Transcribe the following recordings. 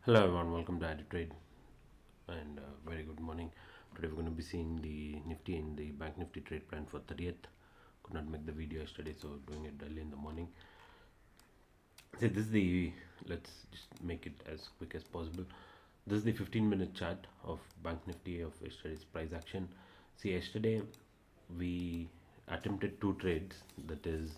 Hello everyone, welcome to Trade and very good morning. Today we're going to be seeing the Nifty and the Banknifty trade plan for 30th. Could not make the video yesterday, so doing it early in the morning. So this is the, let's just make it as quick as possible. This is the 15-minute chart of Banknifty of yesterday's price action. See, yesterday we attempted two trades. That is,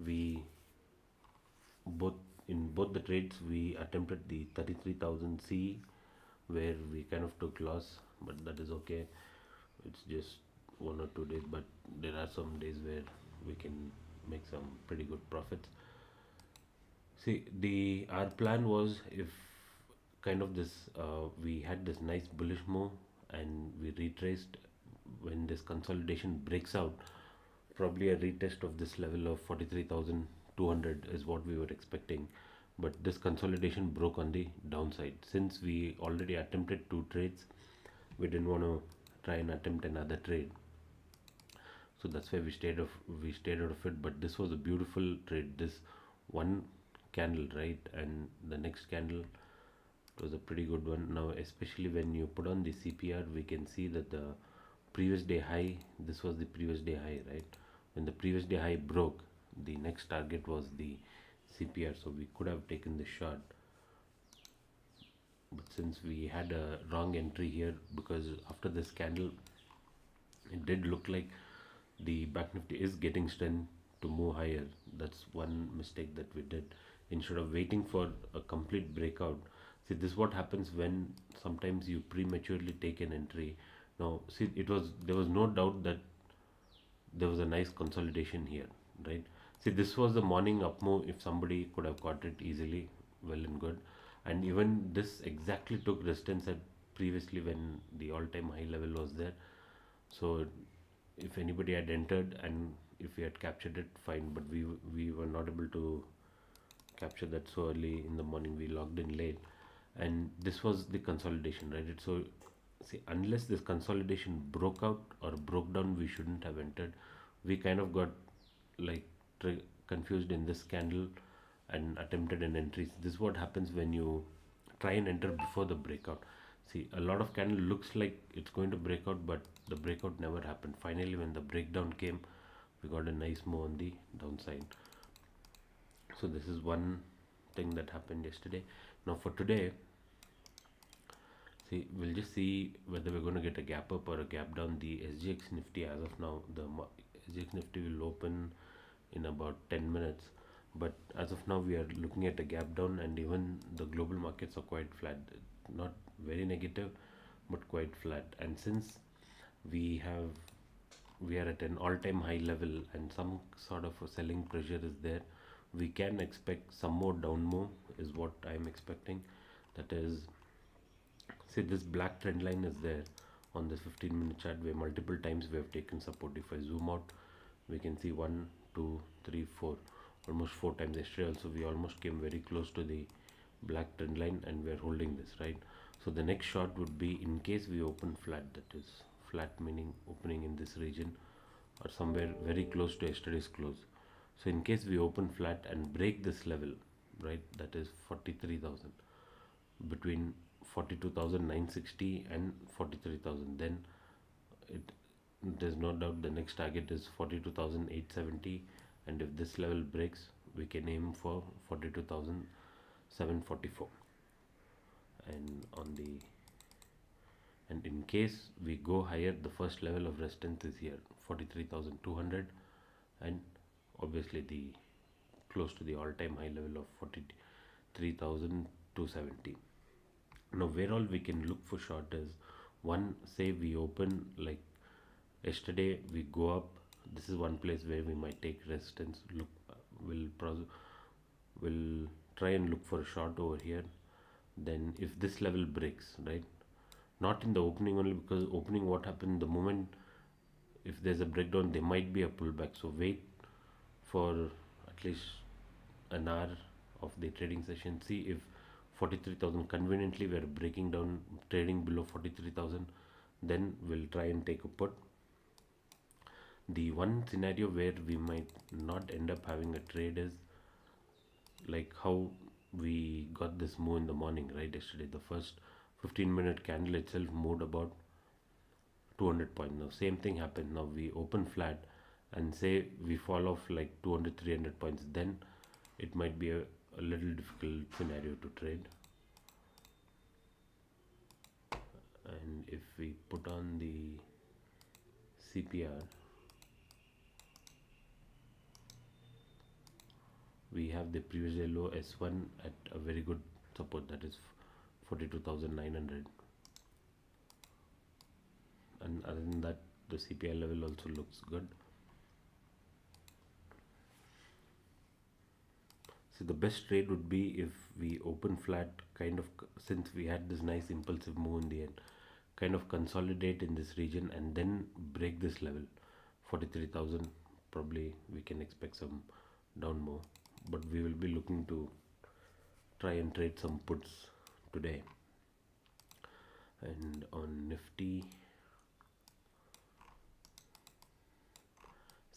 we both in both the trades we attempted the 33,000 C, where we kind of took loss, but that is okay. It's just 1 or 2 days, but there are some days where we can make some pretty good profits. See, the our plan was, if kind of this we had this nice bullish move and we retraced, when this consolidation breaks out, probably a retest of this level of 43,200 is what we were expecting. But this consolidation broke on the downside. Since we already attempted two trades, we didn't want to try and attempt another trade, so that's why we stayed out of it. But this was a beautiful trade, this one candle, right? And the next candle, it was a pretty good one. Now, especially when you put on the CPR, we can see that the previous day high, this was the previous day high, right? When the previous day high broke, the next target was the CPR, so we could have taken the short. But since we had a wrong entry here, because after this candle it did look like the back nifty is getting strength to move higher. That's one mistake that we did. Instead of waiting for a complete breakout, see, this is what happens when sometimes you prematurely take an entry. Now see, there was no doubt that there was a nice consolidation here, right? See, this was the morning up move. If somebody could have caught it easily, well and good. And even this exactly took resistance at previously when the all-time high level was there. So if anybody had entered and if we had captured it, fine, but we were not able to capture that so early in the morning. We logged in late, and this was the consolidation, right? So see, unless this consolidation broke out or broke down, we shouldn't have entered. We kind of got like confused in this candle and attempted an entry. This is what happens when you try and enter before the breakout. See, a lot of candle looks like it's going to break out, but the breakout never happened. Finally, when the breakdown came, we got a nice move on the downside. So this is one thing that happened yesterday. Now for today, see, we'll just see whether we're going to get a gap up or a gap down. The SGX Nifty, as of now, the SGX Nifty will open in about 10 minutes, but as of now we are looking at a gap down, and even the global markets are quite flat, not very negative but quite flat. And since we are at an all-time high level and some sort of a selling pressure is there, we can expect some more down move, is what I am expecting. That is, see, this black trend line is there on this 15-minute chart where multiple times we have taken support. If I zoom out, we can see 1 2 3 4, almost 4 times. Yesterday also we almost came very close to the black trend line, and we are holding this, right? So the next shot would be, in case we open flat, that is flat meaning opening in this region or somewhere very close to yesterday's close. So in case we open flat and break this level, right, that is 43,000, between 42,960 and 43,000, then it there's no doubt the next target is 42,870, and if this level breaks, we can aim for 42,744. And in case we go higher, the first level of resistance is here, 43,200, and obviously the close to the all-time high level of 43,270. Now, where all we can look for short is, one, say we open like yesterday, we go up. This is one place where we might take resistance. Look, we'll try and look for a short over here. Then if this level breaks, right, not in the opening only, because opening, what happened, the moment if there's a breakdown, there might be a pullback. So wait for at least an hour of the trading session. See if 43,000 conveniently we are breaking down, trading below 43,000, then we'll try and take a put. The one scenario where we might not end up having a trade is like how we got this move in the morning, right? Yesterday, the first 15-minute candle itself moved about 200 points. Now same thing happened. Now we open flat and say we fall off like 200 300 points, then it might be a little difficult scenario to trade. And if we put on the CPR, we have the previous day low S1 at a very good support, that is 42,900, and other than that the CPR level also looks good. So the best trade would be if we open flat, kind of, since we had this nice impulsive move in the end, kind of consolidate in this region and then break this level 43,000. Probably we can expect some down move, but we will be looking to try and trade some puts today. And on Nifty,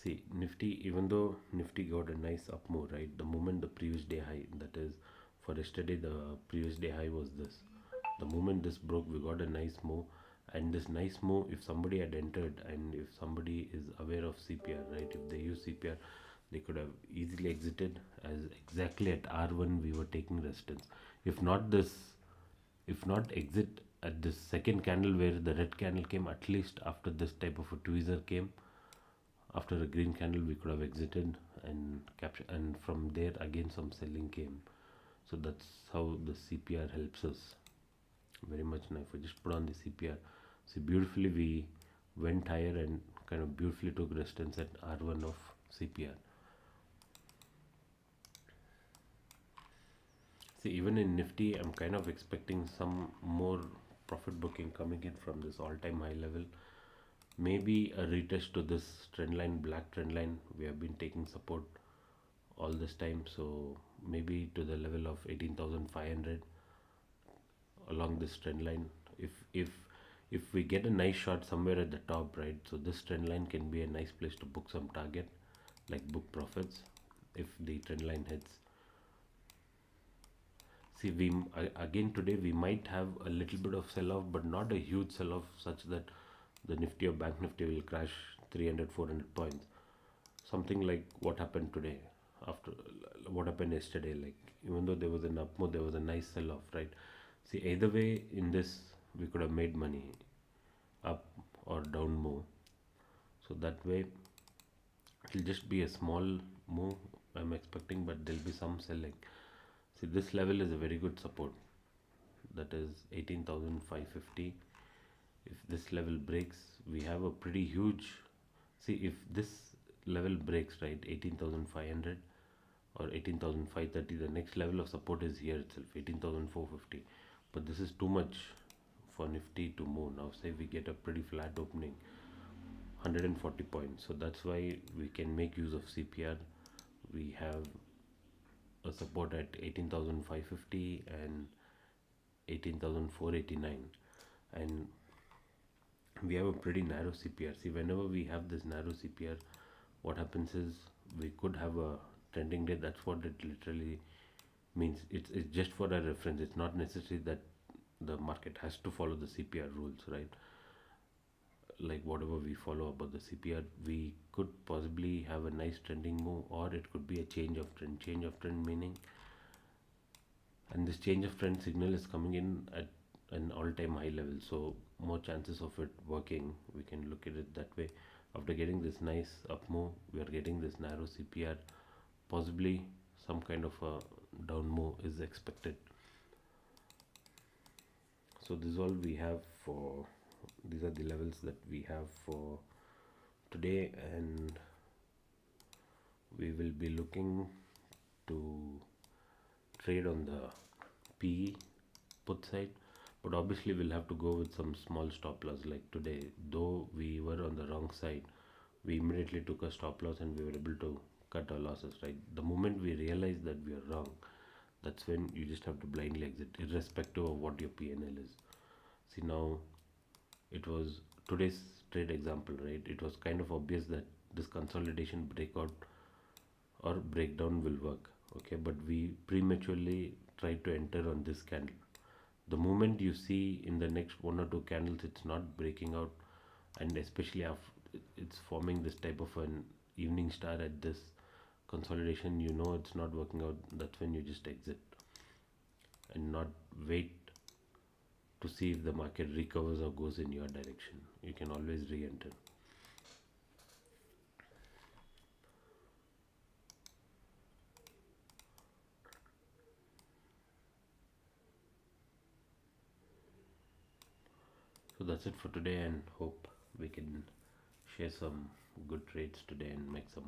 see, Nifty, even though Nifty got a nice up move, right? The moment the previous day high, that is for yesterday, the previous day high was this. The moment this broke, we got a nice move. And this nice move, if somebody had entered and if somebody is aware of CPR, right? If they use CPR, they could have easily exited, as exactly at R1 we were taking resistance. If not exit at this second candle where the red candle came, at least after this type of a tweezer came, after a green candle we could have exited and capture, and from there again some selling came. So that's how the CPR helps us very much. Now if we just put on the CPR, see, beautifully we went higher and kind of beautifully took resistance at R1 of CPR. See, even in Nifty, I'm kind of expecting some more profit booking coming in from this all-time high level. Maybe a retest to this trend line, black trend line. We have been taking support all this time, so maybe to the level of 18,500 along this trend line. If we get a nice shot somewhere at the top, right? So this trend line can be a nice place to book some target, like book profits if the trend line hits. See, we again today we might have a little bit of sell-off, but not a huge sell-off such that the Nifty or Bank Nifty will crash 300-400 points. Something like what happened today, after what happened yesterday. Like, even though there was an up move, there was a nice sell-off, right? See, either way in this we could have made money, up or down move. So that way it will just be a small move I'm expecting, but there'll be some selling. See, this level is a very good support, that is 18,550. If this level breaks, we have a pretty huge, see, if this level breaks, right, 18,500 or 18,530, the next level of support is here itself, 18,450. But this is too much for Nifty to move. Now say we get a pretty flat opening, 140 points, so that's why we can make use of CPR. We have a support at 18,550 and 18,489, and we have a pretty narrow CPR. See, whenever we have this narrow CPR, what happens is we could have a trending day. That's what it literally means. It's just for a reference. It's not necessary that the market has to follow the CPR rules, right? Like whatever we follow about the CPR, we could possibly have a nice trending move, or it could be a change of trend. Change of trend meaning, and this change of trend signal is coming in at an all-time high level, so more chances of it working. We can look at it that way. After getting this nice up move, we are getting this narrow CPR, possibly some kind of a down move is expected. So this is all we have for, these are the levels that we have for today, and we will be looking to trade on the PE put side, but obviously we'll have to go with some small stop loss. Like today, though we were on the wrong side, we immediately took a stop loss and we were able to cut our losses, right? The moment we realize that we are wrong, that's when you just have to blindly exit, irrespective of what your PNL is. See, now it was today's trade example, right? It was kind of obvious that this consolidation breakout or breakdown will work, okay, but we prematurely try to enter on this candle. The moment you see in the next one or two candles it's not breaking out, and especially after it's forming this type of an evening star at this consolidation, you know it's not working out. That's when you just exit and not wait to see if the market recovers or goes in your direction. You can always re-enter. So that's it for today, and hope we can share some good trades today and make some